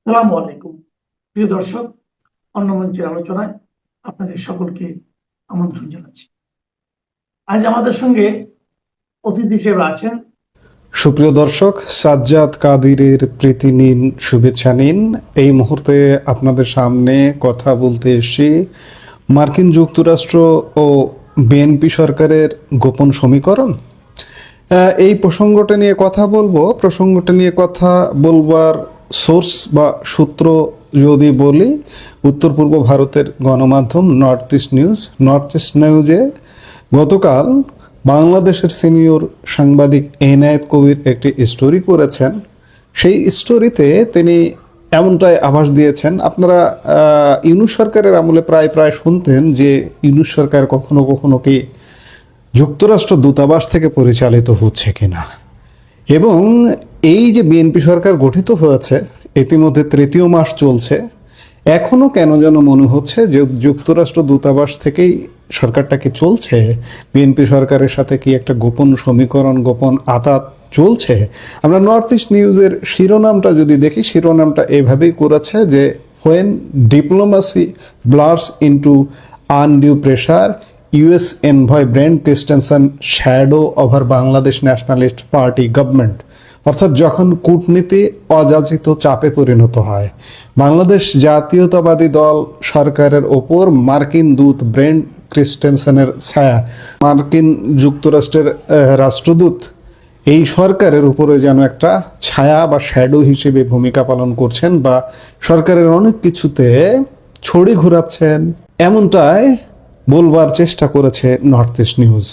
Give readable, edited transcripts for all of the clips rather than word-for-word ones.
সালামু আলাইকুম। প্রিয় দর্শক, অন্য মঞ্চের আলোচনায় আপনাদের সকলকে আমন্ত্রণ জানাচ্ছি। আজ আমাদের সঙ্গে অতিথি হিসেবে আছেন সুপ্রিয় দর্শক, সাজ্জাদ কাদিরের প্রীতি নিন, শুভেচ্ছা নিন। এই মুহূর্তে আপনাদের সামনে কথা বলতে এসেছি মার্কিন যুক্তরাষ্ট্র ও বিএনপি সরকারের গোপন সমীকরণ। এই প্রসঙ্গটা নিয়ে কথা বলবো। প্রসঙ্গটা নিয়ে কথা বলবার সোর্স বা সূত্র যদি বলি, উত্তর পূর্ব ভারতের গণমাধ্যম নর্থ ইস্ট নিউজে গতকাল বাংলাদেশের সিনিয়র সাংবাদিক এনায়েত কবির একটি স্টোরি করেছেন। সেই স্টোরিতে তিনি এমনটাই আভাস দিয়েছেন। আপনারা ইউনূস সরকারের আমলে প্রায় প্রায় শুনতেন যে ইউনূস সরকার কখনো কখনো কি যুক্তরাষ্ট্র দূতাবাস থেকে পরিচালিত হচ্ছে কিনা, এবং এই যে বিএনপি সরকার গঠিত হয়েছে, ইতিমধ্যে তৃতীয় মাস চলছে, এখনো কেন যেন মনে হচ্ছে যে যুক্তরাষ্ট্র দূতাবাস থেকেই সরকারটাকে চলছে। বিএনপি সরকারের সাথে কি একটা গোপন সমীকরণ, গোপন আতাত চলছে। আমরা নর্থ ইস্ট নিউজের শিরোনামটা যদি দেখি, শিরোনামটা এভাবেই করেছে যে when diplomacy blurs into undue pressure, US envoy Brent Christensen shadow over Bangladesh nationalist party government. অর্থাৎ যখন কূটনীতি অযাচিত চাপে পরিণত হয়, বাংলাদেশ জাতীয়তাবাদী দল সরকারের ওপর মার্কিন দূত ব্রেন্ট ক্রিস্টেনসনের ছায়া, মার্কিন যুক্তরাষ্ট্রের রাষ্ট্রদূত এই সরকারের উপরে যেন একটা ছায়া বা শ্যাডো হিসেবে ভূমিকা পালন করছেন, বা সরকারের অনেক কিছুতে ছড়ি ঘুরাচ্ছেন, এমনটাই বলবার চেষ্টা করেছে নর্থ ইস্ট নিউজ।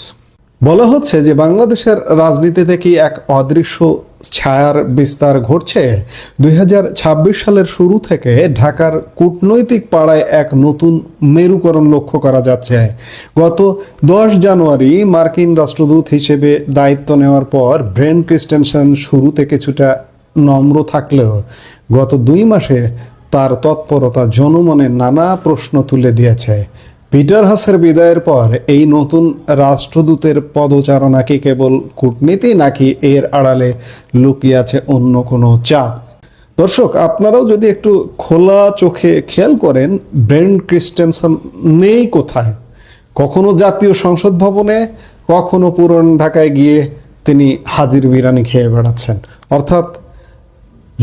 বলা হচ্ছে যে বাংলাদেশের রাজনীতিতে কি এক অদৃশ্য ছায়ার বিস্তার ঘটছে। 2026 সালের শুরু থেকে ঢাকার কূটনৈতিক পাড়ায় এক নতুন মেরুকরণ লক্ষ্য করা যাচ্ছে। গত 10 জানুয়ারি মার্কিন রাষ্ট্রদূত হিসেবে দায়িত্ব নেওয়ার পর ব্রেন্ট ক্রিস্টেনসন শুরুতে কিছুটা নম্র থাকলেও গত 2 মাসে তার তৎপরতা জনমনে নানা প্রশ্ন তুলে দিয়েছে। পিটার হাসের বিদায়ের পর এই নতুন রাষ্ট্রদূতের পদচারণা কি কেবল কূটনীতি, নাকি এর আড়ালে লুকিয়ে আছে অন্য কোনো চাপ? দর্শক, আপনারাও যদি একটু খোলা চোখে খেয়াল করেন, ব্রেন্ট ক্রিস্টেনসন নেই কোথায়। কখনো জাতীয় সংসদ ভবনে, কখনো পুরান ঢাকায় গিয়ে তিনি হাজির বিরানি খেয়ে বেড়াচ্ছেন। অর্থাৎ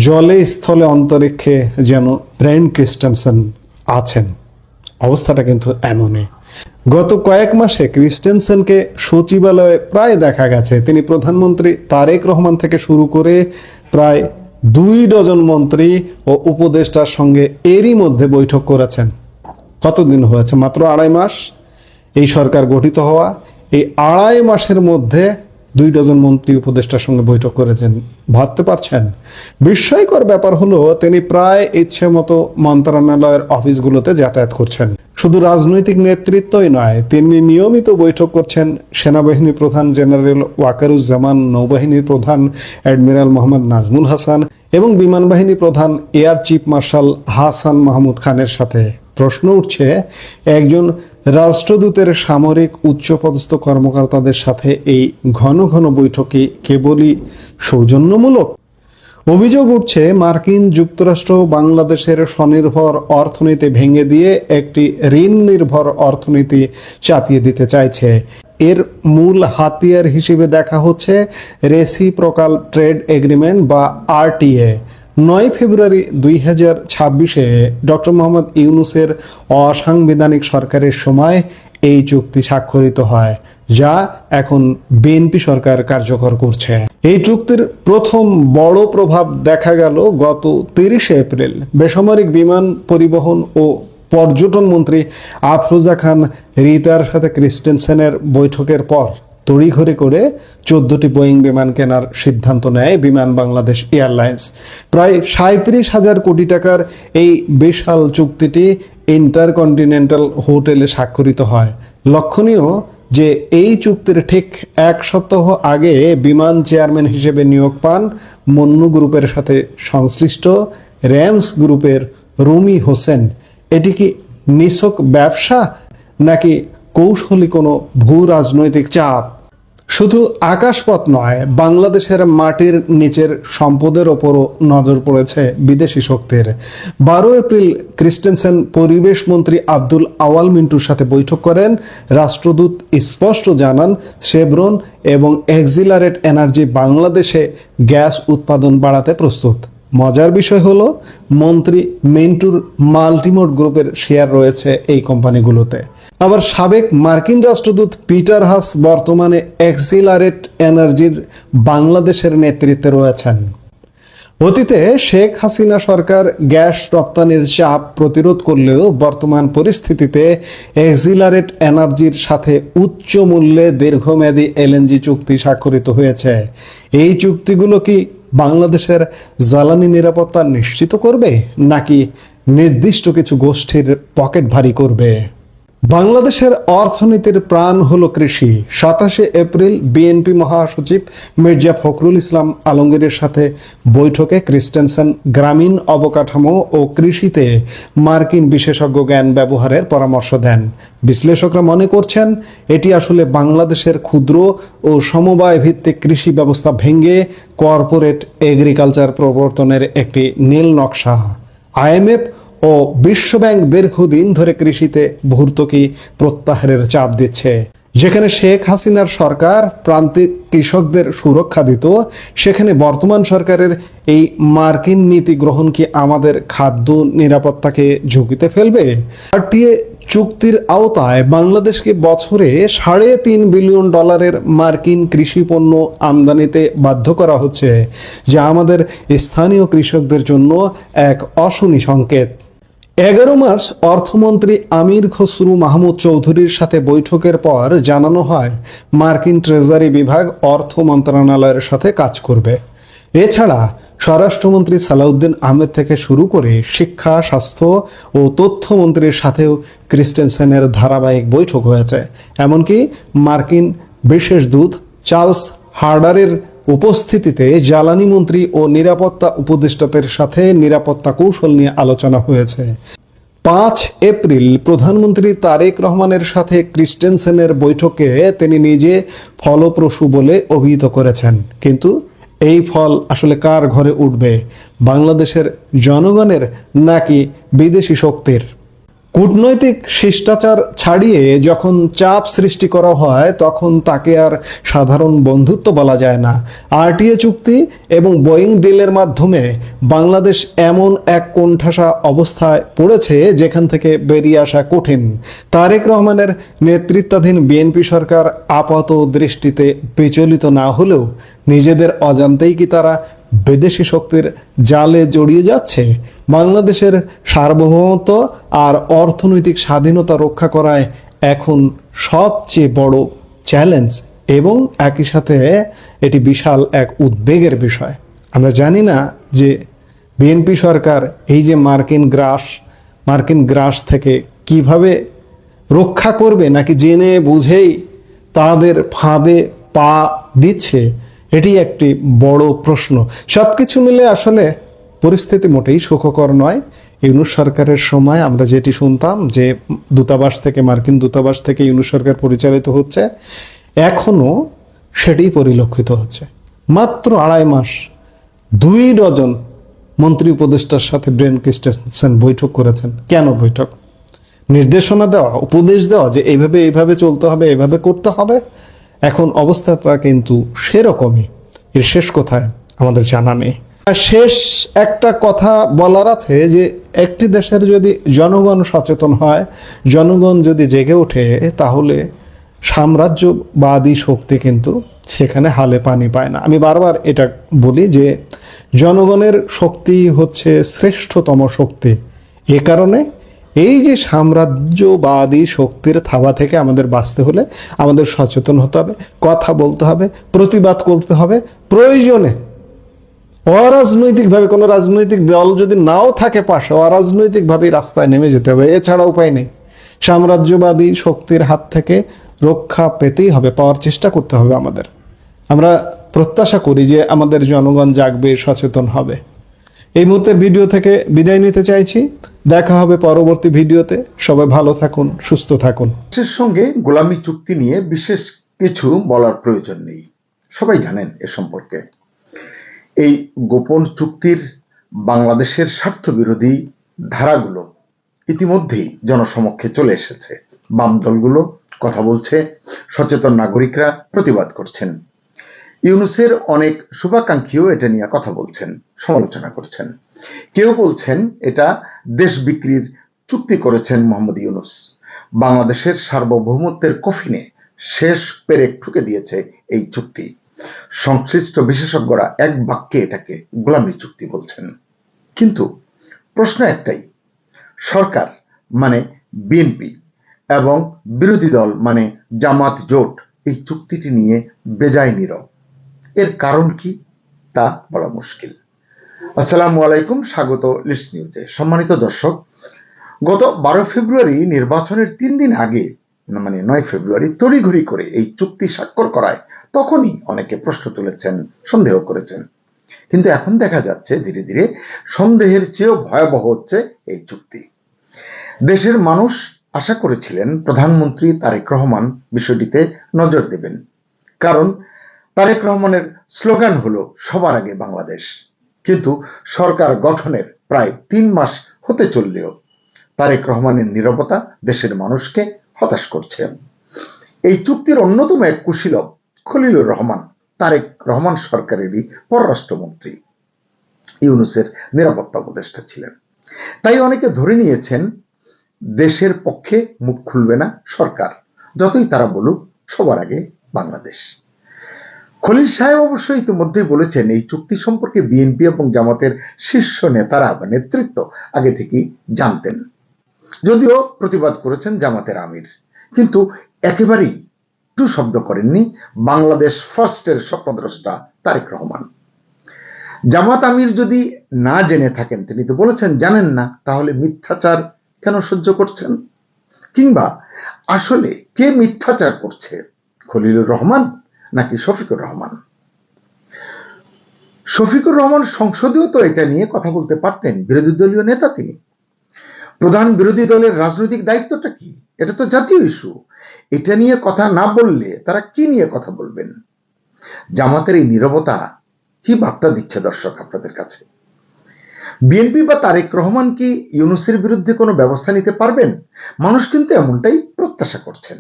জলে স্থলে অন্তরিক্ষে যেন ব্রেন্ট ক্রিস্টেনসন আছেন। অবস্থাটা কিন্তু এমনই। গত কয়েক মাসে ক্রিস্টেনসেনকে সচিবালয়ে প্রায় দেখা গেছে। তিনি প্রধানমন্ত্রী তারেক রহমান থেকে শুরু করে প্রায় 2 ডজন মন্ত্রী ও উপদেষ্টার সঙ্গে এরই মধ্যে বৈঠক করেছেন। কতদিন হয়েছে? মাত্র 2.5 মাস এই সরকার গঠিত হওয়া। এই 2.5 মাসের মধ্যে 2 ডজন মন্ত্রী উপদেষ্টার সঙ্গে বৈঠক করেছেন। ভাবতে পারছেন? বিস্ময়কর ব্যাপার হলো তিনি প্রায় ইচ্ছে মতো মন্ত্রণালয়ের অফিসগুলোতে যাতায়াত করছেন। শুধু রাজনৈতিক নেতৃত্বই নয়, তিনি নিয়মিত বৈঠক করছেন সেনাবাহিনী প্রধান জেনারেল ওয়াকারুজ্জামান, নৌবাহিনী প্রধান অ্যাডমিরাল মোহাম্মদ নাজমুল হাসান এবং বিমান বাহিনী প্রধান air chief marshal Hasan Mahmud খানের সাথে। প্রশ্ন উঠছে, একজন রাষ্ট্রদূতের সামরিক উচ্চপদস্থ কর্মকর্তাদের সাথে এই ঘন ঘন বৈঠকে কেবলই সৌজন্যমূলক? অভিযোগ উঠছে মার্কিন যুক্তরাষ্ট্র বাংলাদেশের স্বনির্ভর অর্থনীতি ভেঙে দিয়ে একটি ঋণ নির্ভর অর্থনীতি চাপিয়ে দিতে চাইছে। এর মূল হাতিয়ার হিসেবে দেখা হচ্ছে রেসিপ্রোকাল ট্রেড এগ্রিমেন্ট বা আরটিএ। 9 ফেব্রুয়ারি 2026-এ ডক্টর মোহাম্মদ ইউনূসের অসাংবিধানিক সরকারের সময় এই চুক্তি স্বাক্ষরিত হয়, যা এখন বিএনপি সরকার কার্যকর করছে। এই চুক্তির প্রথম বড় প্রভাব দেখা গেল গত 30 এপ্রিল। বেসামরিক বিমান পরিবহন ও পর্যটন মন্ত্রী আফরোজা খান রিতার সাথে ক্রিস্টেনসেনের বৈঠকের পর তড়িঘড়ি করে 14টি বোয়িং বিমান কেনার সিদ্ধান্ত নেয় বিমান বাংলাদেশ এয়ারলাইন্স। প্রায় 37,000 কোটি টাকার এই বিশাল চুক্তিটি ইন্টারকন্টিনেন্টাল হোটেলে স্বাক্ষরিত হয়। লক্ষণীয় যে এই চুক্তির ঠিক 1 সপ্তাহ আগে বিমান চেয়ারম্যান হিসেবে নিয়োগ পান মন্নু গ্রুপের সাথে সংশ্লিষ্ট র্যামস গ্রুপের রুমি হোসেন। এটি কি নিছক ব্যবসা, নাকি কৌশলী কোনো ভূ রাজনৈতিক চাপ? শুধু আকাশপথ নয়, বাংলাদেশের মাটির নিচের সম্পদের ওপরও নজর পড়েছে বিদেশি শক্তির। 12 এপ্রিল ক্রিস্টেনসেন পরিবেশ মন্ত্রী আব্দুল আওয়াল মিন্টুর সাথে বৈঠক করেন। রাষ্ট্রদূত স্পষ্ট জানান, শেভরন এবং এক্সিলারেট এনার্জি বাংলাদেশে গ্যাস উৎপাদন বাড়াতে প্রস্তুত। মজার বিষয় হলো, মন্ত্রী মিন্টুর মাল্টিমোড গ্রুপের শেয়ার রয়েছে এই কোম্পানিগুলোতে। আবার সাবেক মার্কিন রাষ্ট্রদূত পিটার হাস বর্তমানে এক্সিলারেট এনার্জির বাংলাদেশের নেতৃত্বে রয়েছেন। অতীতে শেখ হাসিনা সরকার গ্যাস রপ্তানির চাপ প্রতিরোধ করলেও বর্তমান পরিস্থিতিতে এক্সিলারেট এনার্জির সাথে উচ্চ মূল্যে দীর্ঘমেয়াদী এলএনজি চুক্তি স্বাক্ষরিত হয়েছে। এই চুক্তিগুলো কি বাংলাদেশের জ্বালানি নিরাপত্তা নিশ্চিত করবে, নাকি নির্দিষ্ট কিছু গোষ্ঠীর পকেট ভারী করবে? বাংলাদেশের অর্থনীতির প্রাণ হলো কৃষি। 27 এপ্রিল বিএনপি মহাসচিব মির্জা ফখরুল ইসলাম আলমগীরের সাথে বৈঠকে ক্রিস্টেনসেন গ্রামীণ অবকাঠামো ও কৃষিতে মার্কিন বিশেষজ্ঞ জ্ঞান ব্যবহারের পরামর্শ দেন। বিশ্লেষকরা মনে করছেন, এটি আসলে বাংলাদেশের ক্ষুদ্র ও সমবায় ভিত্তিক কৃষি ব্যবস্থা ভেঙে কর্পোরেট এগ্রিকালচার প্রবর্তনের একটি নীল নকশা। আইএমএফ ও বিশ্বব্যাংক দীর্ঘদিন ধরে কৃষিতে ভর্তুকি প্রত্যাহারের চাপ দিচ্ছে। যেখানে শেখ হাসিনার সরকার প্রান্তিক কৃষকদের সুরক্ষা দিত, সেখানে বর্তমান সরকারের এই মার্কিন নীতি গ্রহণ কি আমাদের খাদ্য নিরাপত্তাকে ঝুঁকিতে ফেলবে? আরটিএ চুক্তির আওতায় বাংলাদেশকে বছরে $3.5 বিলিয়ন মার্কিন কৃষি পণ্য আমদানিতে বাধ্য করা হচ্ছে, যা আমাদের স্থানীয় কৃষকদের জন্য এক অশনি সংকেত। 11 মার্চ অর্থমন্ত্রী আমির খসরু মাহমুদ চৌধুরীর সাথে বৈঠকের পর জানানো হয়, মার্কিন ট্রেজারি বিভাগ অর্থ মন্ত্রণালয়ের সাথে কাজ করবে। এছাড়া স্বরাষ্ট্রমন্ত্রী সালাউদ্দিন আহমেদ থেকে শুরু করে শিক্ষা, স্বাস্থ্য ও তথ্যমন্ত্রীর সাথেও ক্রিস্টেনসেনের ধারাবাহিক বৈঠক হয়েছে। এমনকি মার্কিন বিশেষ দূত চার্লস হার্ডারের উপস্থিতিতে জ্বালানি মন্ত্রী ও নিরাপত্তা উপদেষ্টাদের সাথে নিরাপত্তা কৌশল নিয়ে আলোচনা হয়েছে। 5 এপ্রিল প্রধানমন্ত্রী তারেক রহমানের সাথে ক্রিস্টেনসেনের বৈঠকে তিনি নিজে ফলপ্রসূ বলে অভিহিত করেছেন। কিন্তু এই ফল আসলে কার ঘরে উঠবে, বাংলাদেশের জনগণের নাকি বিদেশি শক্তির? কূটনৈতিক শিষ্টাচার ছাড়িয়ে যখন চাপ সৃষ্টি করা হয়, তখন তাকে আর সাধারণ বন্ধুত্ব বলা যায় না। আরটিএ চুক্তি এবং বোয়িং ডিলের মাধ্যমে বাংলাদেশ এমন এক কোণঠাসা অবস্থায় পড়েছে যেখান থেকে বেরিয়ে আসা কঠিন। তারেক রহমানের নেতৃত্বাধীন বিএনপি সরকার আপাত দৃষ্টিতে বিচলিত না হলেও নিজেদের অজান্তেই কি তারা বিদেশি শক্তির জালে জড়িয়ে যাচ্ছে? বাংলাদেশের সার্বভৌমত্ব আর অর্থনৈতিক স্বাধীনতা রক্ষা করায় এখন সবচেয়ে বড় চ্যালেঞ্জ, এবং একই সাথে এটি বিশাল এক উদ্বেগের বিষয়। আমরা জানি না যে বিএনপি সরকার এই যে মার্কিন গ্রাস থেকে কিভাবে রক্ষা করবে, নাকি জেনে বুঝেই তাদের ফাঁদে পা দিচ্ছে, এটি একটি বড় প্রশ্ন। সবকিছু মিলে আসলে পরিস্থিতি মোটেই সুখকর নয়। ইউনূস সরকারের সময় আমরা যেটি শুনতাম যে মার্কিন দূতাবাস থেকে ইউনূস সরকার পরিচালিত হচ্ছে, এখনো সেটি পরিলক্ষিত হচ্ছে। মাত্র 2.5 মাস 2 ডজন মন্ত্রী উপদেষ্টার সাথে ব্রেন ক্রিস্টেনসেন বৈঠক করেছেন। কেন বৈঠক? নির্দেশনা দেওয়া, উপদেশ দেওয়া যে এইভাবে চলতে হবে, এইভাবে করতে হবে। এখন অবস্থাটা কিন্তু সেরকমই। এর শেষ কোথায় আমাদের জানা নেই। শেষ একটা কথা বলার আছে যে একটি দেশের যদি জনগণ সচেতন হয়, জনগণ যদি জেগে ওঠে, তাহলে সাম্রাজ্যবাদী শক্তি কিন্তু সেখানে হালে পানি পায় না। আমি বারবার এটা বলি যে জনগণের শক্তি হচ্ছে শ্রেষ্ঠতম শক্তি। এ কারণে এই যে সাম্রাজ্যবাদী শক্তির থাবা থেকে আমাদের বাঁচতে হলে আমাদের সচেতন হতে হবে, কথা বলতে হবে, প্রতিবাদ করতে হবে। প্রয়োজনে অরাজনৈতিকভাবে, কোনো রাজনৈতিক দল যদি নাও থাকে পাশে, অরাজনৈতিকভাবে রাস্তায় নেমে যেতে হবে। এছাড়া উপায় নেই। সাম্রাজ্যবাদী শক্তির হাত থেকে রক্ষা পেতেই হবে, পাওয়ার চেষ্টা করতে হবে আমাদের। আমরা প্রত্যাশা করি যে আমাদের জনগণ জাগবে, সচেতন হবে। এই মুহূর্তের ভিডিও থেকে বিদায় নিতে চাইছি। দেখা হবে পরবর্তী ভিডিওতে। সবাই ভালো থাকুন, সুস্থ থাকুন। দেশের সঙ্গে গোলামি চুক্তি নিয়ে বিশেষ কিছু বলার প্রয়োজন নেই, সবাই জানেন এ সম্পর্কে। এই গোপন চুক্তির বাংলাদেশের স্বার্থবিরোধী ধারাগুলো ইতিমধ্যেই জনসমক্ষে চলে এসেছে। বাম দলগুলো কথা বলছে, সচেতন নাগরিকরা প্রতিবাদ করছেন, ইউনূসের অনেক শুভাকাঙ্ক্ষীও এটা নিয়ে কথা বলছেন, সমালোচনা করছেন। কেউ বলছেন এটা দেশ বিক্রির চুক্তি করেছেন মোহাম্মদ ইউনূস, বাংলাদেশের সার্বভৌমত্বের কফিনে শেষ পেরেক ঠুকে দিয়েছে এই চুক্তি। সংশ্লিষ্ট বিশেষজ্ঞরা এক বাক্যে এটাকে গোলামি চুক্তি বলছেন। কিন্তু প্রশ্ন একটাই, সরকার মানে বিএনপি এবং বিরোধী দল মানে জামাত জোট এই চুক্তিটি নিয়ে বেজায় নীরব। এর কারণ কি তা বলা মুশকিল। আসসালামু আলাইকুম, স্বাগত লিডস নিউজে। সম্মানিত দর্শক, গত 12 ফেব্রুয়ারি নির্বাচনের 3 দিন আগে মানে 9 ফেব্রুয়ারি তড়িঘড়ি করে এই চুক্তি স্বাক্ষর করায় তখনই অনেকে প্রশ্ন তুলেছেন, সন্দেহ করেছেন। কিন্তু এখন দেখা যাচ্ছে ধীরে ধীরে সন্দেহের চেয়েও ভয়াবহ হচ্ছে এই চুক্তি। দেশের মানুষ আশা করেছিলেন প্রধানমন্ত্রী তারেক রহমান বিষয়টিতে নজর দেবেন, কারণ তারেক রহমানের স্লোগান হলো সবার আগে বাংলাদেশ। কিন্তু সরকার গঠনের প্রায় 3 মাস হতে চললেও তারেক রহমানের নীরবতা দেশের মানুষকে হতাশ করছে। এই চুক্তির অন্যতম এক কুশীলব খলিলুর রহমান তারেক রহমান সরকারেরই পররাষ্ট্রমন্ত্রী, ইউনূসের নিরাপত্তা উপদেষ্টা ছিলেন। তাই অনেকে ধরে নিয়েছেন দেশের পক্ষে মুখ খুলবে না সরকার, যতই তারা বলুক সবার আগে বাংলাদেশ। খলিল সাহেব অবশ্য ইতিমধ্যেই বলেছেন এই চুক্তি সম্পর্কে বিএনপি এবং জামাতের শীর্ষ নেতারা বা নেতৃত্ব আগে থেকেই জানতেন, যদিও প্রতিবাদ করেছেন জামাতের আমির, কিন্তু একেবারেই টু শব্দ করেননি বাংলাদেশ ফার্স্টের স্বপ্নদ্রষ্টা তারেক রহমান। জামাত আমির যদি না জেনে থাকেন, তিনি তো বলেছেন জানেন না, তাহলে মিথ্যাচার কেন সহ্য করছেন? কিংবা আসলে কে মিথ্যাচার করছে, খলিলুর রহমান নাকি শফিকুর রহমান? শফিকুর রহমান সংসদেও তো এটা নিয়ে কথা বলতে পারতেন, বিরোধী দলীয় নেতা তিনি। প্রধান বিরোধী দলের রাজনৈতিক দায়িত্বটা কি? এটা তো জাতীয় ইস্যু। এটা নিয়ে কথা না বললে তারা কি নিয়ে কথা বলবেন? জামাতের এই নীরবতা কি বার্তা দিচ্ছে দর্শক আপনাদের কাছে? বিএনপি বা তারেক রহমান কি ইউনূসের বিরুদ্ধে কোনো ব্যবস্থা নিতে পারবেন? মানুষ কিন্তু এমনটাই প্রত্যাশা করছেন।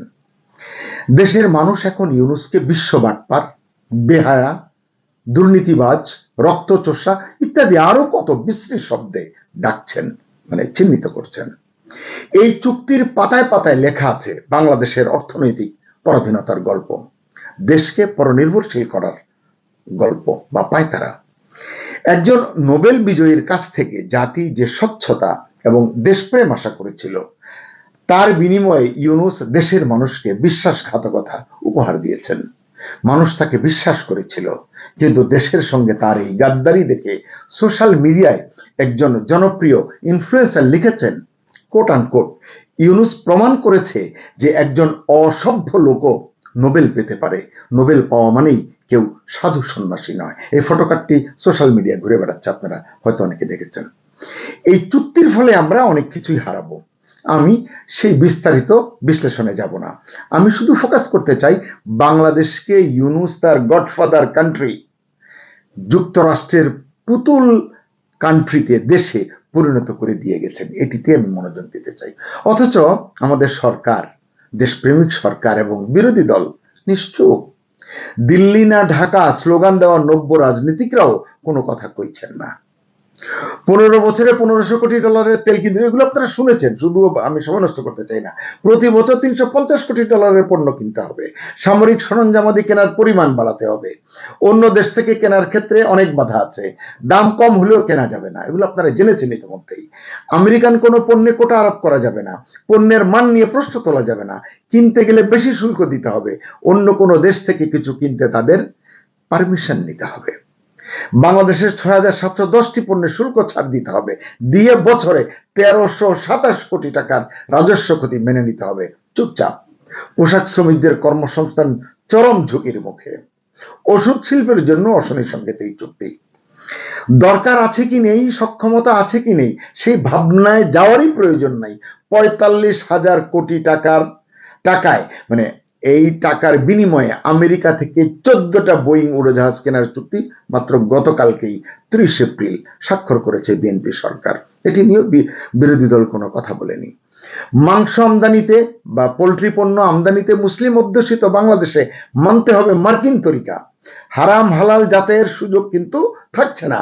দেশের মানুষ এখন ইউনূসকে বিশ্ব বাটপার, বেহায়া, দুর্নীতিবাজ, রক্তচোষা ইত্যাদি আরো কত বিশ্রী শব্দে ডাকছেন, মানে চিহ্নিত করছেন। এই চুক্তির পাতায় পাতায় লেখা আছে বাংলাদেশের অর্থনৈতিক পরাধীনতার গল্প, দেশকে পরনির্ভরশীল করার গল্প বা পায়তারা। একজন নোবেল বিজয়ীর কাছ থেকে জাতি যে স্বচ্ছতা এবং দেশপ্রেম আশা করেছিল, তার বিনিময়ে ইউনূস দেশের মানুষকে বিশ্বাসঘাতকতা উপহার দিয়েছেন। মানুষ তাকে বিশ্বাস করেছিল, কিন্তু দেশের সঙ্গে তার এই গাদ্দারি দেখে সোশ্যাল মিডিয়ায় একজন জনপ্রিয় ইনফ্লুয়েন্সার লিখেছেন, কোট আনকোট, ইউনূস প্রমাণ করেছে যে একজন অসভ্য লোকও নোবেল পেতে পারে, নোবেল পাওয়া মানেই কেউ সাধু সন্ন্যাসী নয়। এই ফটোকার্ডটি সোশ্যাল মিডিয়া ঘুরে বেড়াচ্ছে, আপনারা হয়তো অনেকে দেখেছেন। এই চুক্তির ফলে আমরা অনেক কিছুই হারাবো, আমি সেই বিস্তারিত বিশ্লেষণে যাব না। আমি শুধু ফোকাস করতে চাই বাংলাদেশকে ইউনূস তার গডফাদার কান্ট্রি যুক্তরাষ্ট্রের পুতুল কান্ট্রিতে, দেশে পরিণত করে দিয়ে গেছেন, এটিতে আমি মনোযোগ দিতে চাই। অথচ আমাদের সরকার, দেশপ্রেমিক সরকার এবং বিরোধী দল নিশ্চুপ। দিল্লি না ঢাকা স্লোগান দেওয়া নব্য রাজনীতিকরাও কোনো কথা কইছেন না। 15 বছরে $1500 কোটি তেল কিনতে, এগুলো আপনারা শুনেছেন, শুধু আমি সময় নষ্ট করতে চাই না। প্রতি বছর $350 কোটি পণ্য কিনতে হবে, সামরিক সরঞ্জামাদি কেনার পরিমাণ বাড়াতে হবে, অন্য দেশ থেকে কেনার ক্ষেত্রে অনেক বাধা আছে, দাম কম হলেও কেনা যাবে না, এগুলো আপনারা জেনেছেন ইতিমধ্যেই। আমেরিকান কোনো পণ্যে কোটা আরোপ করা যাবে না, পণ্যের মান নিয়ে প্রশ্ন তোলা যাবে না, কিনতে গেলে বেশি শুল্ক দিতে হবে, অন্য কোনো দেশ থেকে কিছু কিনতে তাদের পারমিশন নিতে হবে। বাংলাদেশের 6710টি পণ্যের শুল্ক ছাড় দিতে হবে, দিয়ে বছরে 1327 কোটি টাকার রাজস্ব ক্ষতি মেনে নিতে হবে চুপচাপ। পোশাক শ্রমিকদের কর্মসংস্থান চরম ঝুঁকির মুখে। ওষুধ শিল্পের জন্য অশনি সংকেত এই চুক্তি। দরকার আছে কি নেই, সক্ষমতা আছে কি নেই, সেই ভাবনায় যাওয়ারই প্রয়োজন নাই। 45,000 কোটি টাকায় মানে এই টাকার বিনিময়ে আমেরিকা থেকে 14টা বোয়িং উড়োজাহাজ কেনার চুক্তি মাত্র গতকালকেই 30 এপ্রিল স্বাক্ষর করেছে বিএনপি সরকার। এটি নিয়ে বিরোধী দল কোনো কথা বলেনি। মাংস আমদানিতে বা পোল্ট্রি পণ্য আমদানিতে মুসলিম অধ্যুষিত বাংলাদেশে মানতে হবে মার্কিন তরিকা। হারাম হালাল যাচাইয়ের সুযোগ কিন্তু থাকছে না।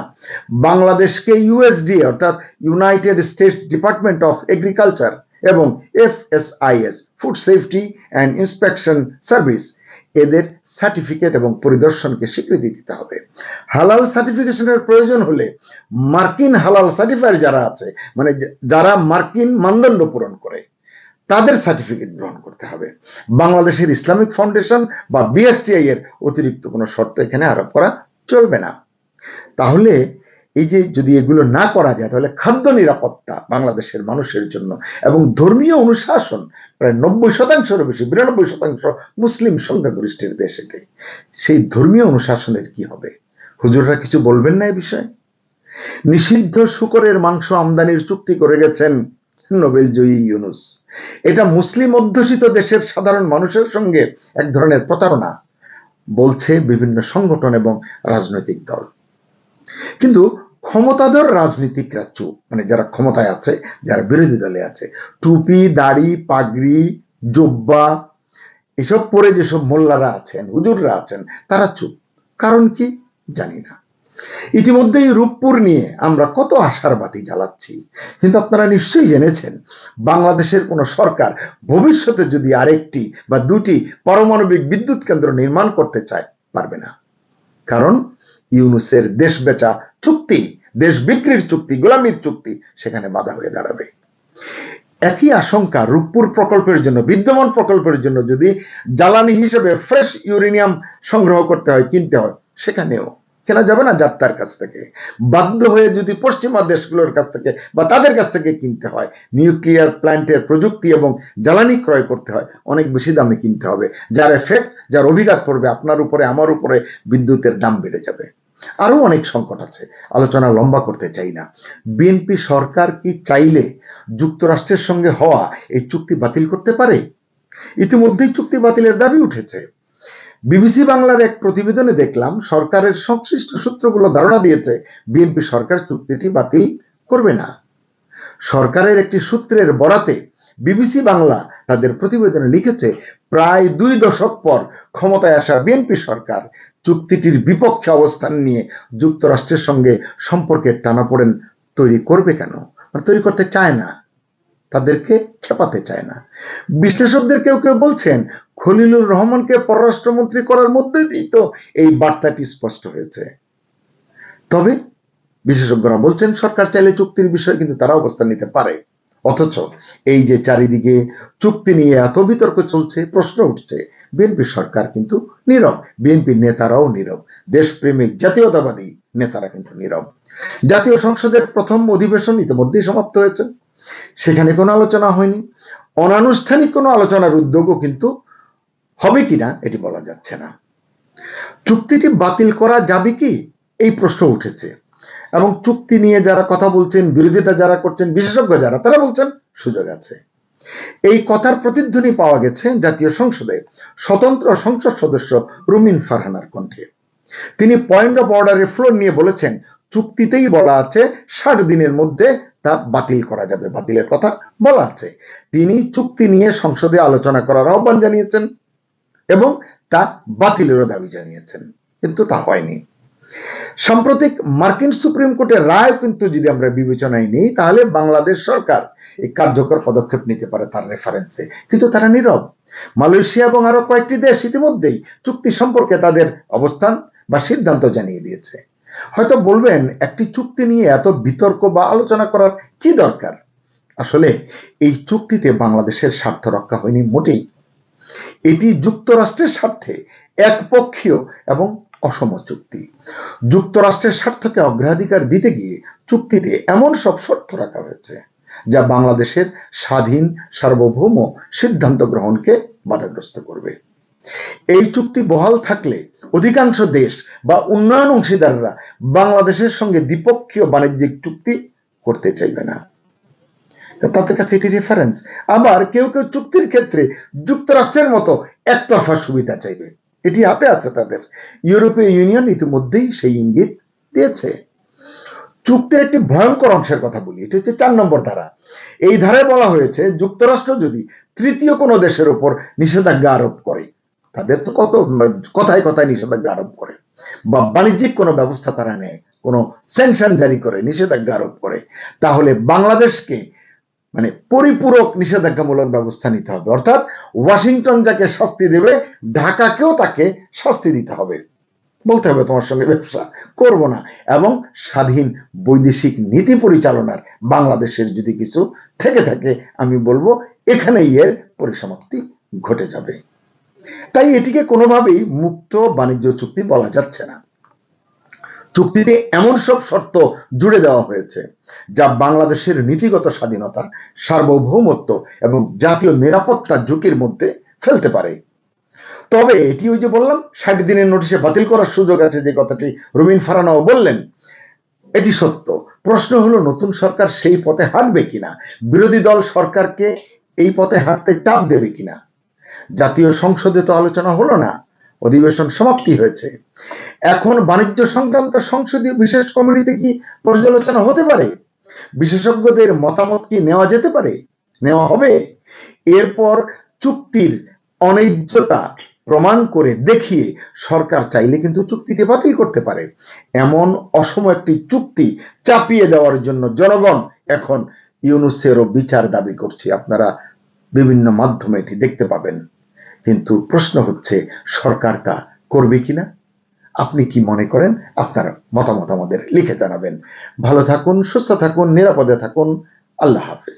বাংলাদেশকে ইউএসডিএ অর্থাৎ United states department of agriculture এবং FSIS food safety and inspection service এদের সার্টিফিকেট এবং পরিদর্শনকে স্বীকৃতি দিতে হবে। হালাল সার্টিফিকেশনের প্রয়োজন হলে মার্কিন হালাল সার্টিফায়ার যারা আছে, মানে যারা মার্কিন মানদণ্ড পূরণ করে, তাদের সার্টিফিকেট গ্রহণ করতে হবে। বাংলাদেশের ইসলামিক ফাউন্ডেশন বা BSTI এর অতিরিক্ত কোনো শর্ত এখানে আরোপ করা চলবে না। তাহলে এই যে যদি এগুলো না করা যায়, তাহলে খাদ্য নিরাপত্তা বাংলাদেশের মানুষের জন্য এবং ধর্মীয় অনুশাসন, প্রায় 90%-এরও বেশি, 92% মুসলিম সংখ্যাগরিষ্ঠের দেশ এটাই, সেই ধর্মীয় অনুশাসনের কি হবে? হুজুররা কিছু বলবেন না এই বিষয়ে? নিষিদ্ধ শূকরের মাংস আমদানির চুক্তি করে গেছেন নোবেল জয়ী ইউনূস। এটা মুসলিম অধ্যুষিত দেশের সাধারণ মানুষের সঙ্গে এক ধরনের প্রতারণা বলছে বিভিন্ন সংগঠন এবং রাজনৈতিক দল। কিন্তু ক্ষমতাধর রাজনীতিকরা চুপ, মানে যারা ক্ষমতায় আছে, যারা বিরোধী দলে আছে, টুপি দাড়ি পাগড়ি জুব্বা এসব পরে যেসব মোল্লারা আছেন, হুজুররা আছেন, তারা চুপ। কারণ কি জানি না। ইতিমধ্যেই রূপপুর নিয়ে আমরা কত আশার বাতি জ্বালাচ্ছি, কিন্তু আপনারা নিশ্চয়ই জেনেছেন বাংলাদেশের কোন সরকার ভবিষ্যতে যদি আরেকটি বা দুটি পারমাণবিক বিদ্যুৎ কেন্দ্র নির্মাণ করতে চায়, পারবে না। কারণ ইউনূসের দেশ বেচা চুক্তি, দেশ বিক্রির চুক্তি, গোলামির চুক্তি সেখানে বাধা হয়ে দাঁড়াবে। একই আশঙ্কা রূপপুর প্রকল্পের জন্য, বিদ্যমান প্রকল্পের জন্য যদি জ্বালানি হিসেবে ফ্রেশ ইউরেনিয়াম সংগ্রহ করতে হয়, কিনতে হয়, সেখানেও কেনা যাবে না যাত্রার কাছ থেকে। বাধ্য হয়ে যদি পশ্চিমা দেশগুলোর কাছ থেকে বা তাদের কাছ থেকে কিনতে হয়, নিউক্লিয়ার প্ল্যান্টের প্রযুক্তি এবং জ্বালানি ক্রয় করতে হয়, অনেক বেশি দামে কিনতে হবে, যার এফেক্ট, যার অভিঘাত পড়বে আপনার উপরে, আমার উপরে, বিদ্যুতের দাম বেড়ে যাবে। আরো অনেক সংকট আছে, আলোচনা লম্বা করতে চাই না। বিএনপি সরকার কি চাইলে যুক্তরাষ্ট্রের সঙ্গে হওয়া এই চুক্তি বাতিল করতে পারে? ইতিমধ্যেই চুক্তি বাতিলের দাবি উঠেছে। বিবিসি বাংলার এক প্রতিবেদনে দেখলাম সরকারের সংশ্লিষ্ট সূত্রগুলো ধারণা দিয়েছে বিএনপি সরকার চুক্তিটি বাতিল করবে না। সরকারের একটি সূত্রের বরাতে বিবিসি বাংলা তাদের প্রতিবেদনে লিখেছে, প্রায় 2 দশক পর ক্ষমতায় আসা বিএনপি সরকার চুক্তিটির বিপক্ষে অবস্থান নিয়ে যুক্তরাষ্ট্রের সঙ্গে সম্পর্কের টানাপোড়েন তৈরি করবে কেন? তৈরি করতে চায় না, তাদেরকে খেপাতে চায় না। বিশ্লেষকদের কেউ কেউ বলছেন খলিলুর রহমানকে পররাষ্ট্রমন্ত্রী করার মধ্যে দিয়েই তো এই বার্তাটি স্পষ্ট হয়েছে। তবে বিশেষজ্ঞরা বলছেন সরকার চাইলে চুক্তির বিষয়ে কিন্তু তারা অবস্থান নিতে পারে। অথচ এই যে চারিদিকে চুক্তি নিয়ে এত বিতর্ক চলছে, প্রশ্ন উঠছে, বিএনপি সরকার কিন্তু নীরব, বিএনপি নেতারাও নীরব, দেশপ্রেমিক জাতীয়তাবাদী নেতারা কিন্তু নীরব। জাতীয় সংসদের প্রথম অধিবেশন ইতিমধ্যেই সমাপ্ত হয়েছে, সেখানে কোনো আলোচনা হয়নি। অনানুষ্ঠানিক কোনো আলোচনার উদ্যোগও কিন্তু হবে কিনা এটি বলা যাচ্ছে না। চুক্তিটি বাতিল করা যাবে কি, এই প্রশ্ন উঠেছে এবং চুক্তি নিয়ে যারা কথা বলছেন, বিরোধিতা যারা করছেন, বিশেষজ্ঞ যারা, তারা বলছেন সুযোগ আছে। এই কথার প্রতিধ্বনি পাওয়া গেছে জাতীয় সংসদে স্বতন্ত্র সংসদ সদস্য রুমিন ফারহানার কণ্ঠে। তিনি পয়েন্ট অফ অর্ডারের ফ্লোর নিয়ে বলেছেন, চুক্তিতেই বলা আছে 60 দিনের মধ্যে তা বাতিল করা যাবে, বাতিলের কথা বলা আছে। তিনি চুক্তি নিয়ে সংসদে আলোচনা করার আহ্বান জানিয়েছেন এবং তা বাতিলেরও দাবি জানিয়েছেন, কিন্তু তা হয়নি। সাম্প্রতিক মার্কিন সুপ্রিম কোর্টের রায় কিন্তু যদি আমরা বিবেচনায় নিই, তাহলে বাংলাদেশ সরকার এই কার্যকর পদক্ষেপ নিতে পারে তার রেফারেন্সে, কিন্তু তারা নীরব। মালয়েশিয়া এবং আরো কয়েকটি দেশ ইতিমধ্যেই চুক্তি সম্পর্কে তাদের অবস্থান বা সিদ্ধান্ত জানিয়ে দিয়েছে। হয়তো বলবেন একটি চুক্তি নিয়ে এত বিতর্ক বা আলোচনা করার কি দরকার? আসলে এই চুক্তিতে বাংলাদেশের স্বার্থ রক্ষা হয়নি মোটেই। এটি যুক্তরাষ্ট্রের স্বার্থে একপক্ষীয় এবং অসম চুক্তি। যুক্তরাষ্ট্রের স্বার্থকে অগ্রাধিকার দিতে গিয়ে চুক্তিতে এমন সব শর্ত রাখা হয়েছে যা বাংলাদেশের স্বাধীন সার্বভৌম সিদ্ধান্ত গ্রহণকে বাধাগ্রস্ত করবে। এই চুক্তি বহাল থাকলে অধিকাংশ দেশ বা উন্নয়ন অংশীদাররা বাংলাদেশের সঙ্গে দ্বিপক্ষীয় বাণিজ্যিক চুক্তি করতে চাইবে না। তাদের কাছে এটি রেফারেন্স। আবার কেউ কেউ চুক্তির ক্ষেত্রে যুক্তরাষ্ট্রের মতো একতরফা সুবিধা চাইবে, এটি হাতে আছে তাদের। ইউরোপীয় ইউনিয়ন ইতিমধ্যেই সেই ইঙ্গিত দিয়েছে। চুক্তির একটি ভয়ঙ্কর অংশের কথা বলি, এটি হচ্ছে 4 নম্বর ধারা। এই ধারায় বলা হয়েছে যুক্তরাষ্ট্র যদি তৃতীয় কোনো দেশের উপর নিষেধাজ্ঞা আরোপ করে, তাদের তো কত কথায় কথায় নিষেধাজ্ঞা আরোপ করে, বা বাণিজ্যিক কোনো ব্যবস্থা তারা নেয়, কোনো স্যাংশন জারি করে, নিষেধাজ্ঞা আরোপ করে, তাহলে বাংলাদেশকে মানে পরিপূরক নিষেধাজ্ঞামূলক ব্যবস্থা নিতে হবে। অর্থাৎ ওয়াশিংটন যাকে শাস্তি দেবে, ঢাকাকেও তাকে শাস্তি দিতে হবে, বলতে হবে তোমার সঙ্গে ব্যবসা করব না। এবং স্বাধীন বৈদেশিক নীতি পরিচালনার বাংলাদেশের যদি কিছু থেকে থাকে, আমি বলবো এখানেই এর পরিসমাপ্তি ঘটে যাবে। তাই এটিকে কোনোভাবেই মুক্ত বাণিজ্য চুক্তি বলা যাচ্ছে না। চুক্তিতে এমন সব শর্ত জুড়ে দেওয়া হয়েছে যা বাংলাদেশের নীতিগত স্বাধীনতা, সার্বভৌমত্ব এবং জাতীয় নিরাপত্তা ঝুঁকির মধ্যে ফেলতে পারে। তবে এটি ওই যে বললাম 60 দিনের নোটিশে বাতিল করার সুযোগ আছে, যে কথাটি রুমিন ফারানাও বললেন, এটি সত্য। প্রশ্ন হলো নতুন সরকার সেই পথে হাঁটবে কিনা, বিরোধী দল সরকারকে এই পথে হাঁটতে চাপ দেবে কিনা। জাতীয় সংসদে তো আলোচনা হলো না, অধিবেশন সমাপ্তি হয়েছে। এখন বাণিজ্য সংক্রান্ত সংসদীয় বিশেষ কমিটিতে কি পর্যালোচনা হতে পারে? বিশেষজ্ঞদের মতামত কি নেওয়া যেতে পারে? নেওয়া হবে? এরপর চুক্তির অন্যায্যতা প্রমাণ করে দেখিয়ে সরকার চাইলে কিন্তু চুক্তিটি বাতিল করতে পারে। এমন অসম একটি চুক্তি চাপিয়ে দেওয়ার জন্য জনগণ এখন ইউনূসেরও বিচার দাবি করছে। আপনারা বিভিন্ন মাধ্যমে এটি দেখতে পাবেন। কিন্তু প্রশ্ন হচ্ছে সরকার তা করবে কিনা? আপনি কি মনে করেন? আপনার মতামত আমাদের লিখে জানাবেন। ভালো থাকুন, সুস্থ থাকুন, নিরাপদে থাকুন। আল্লাহ হাফেজ।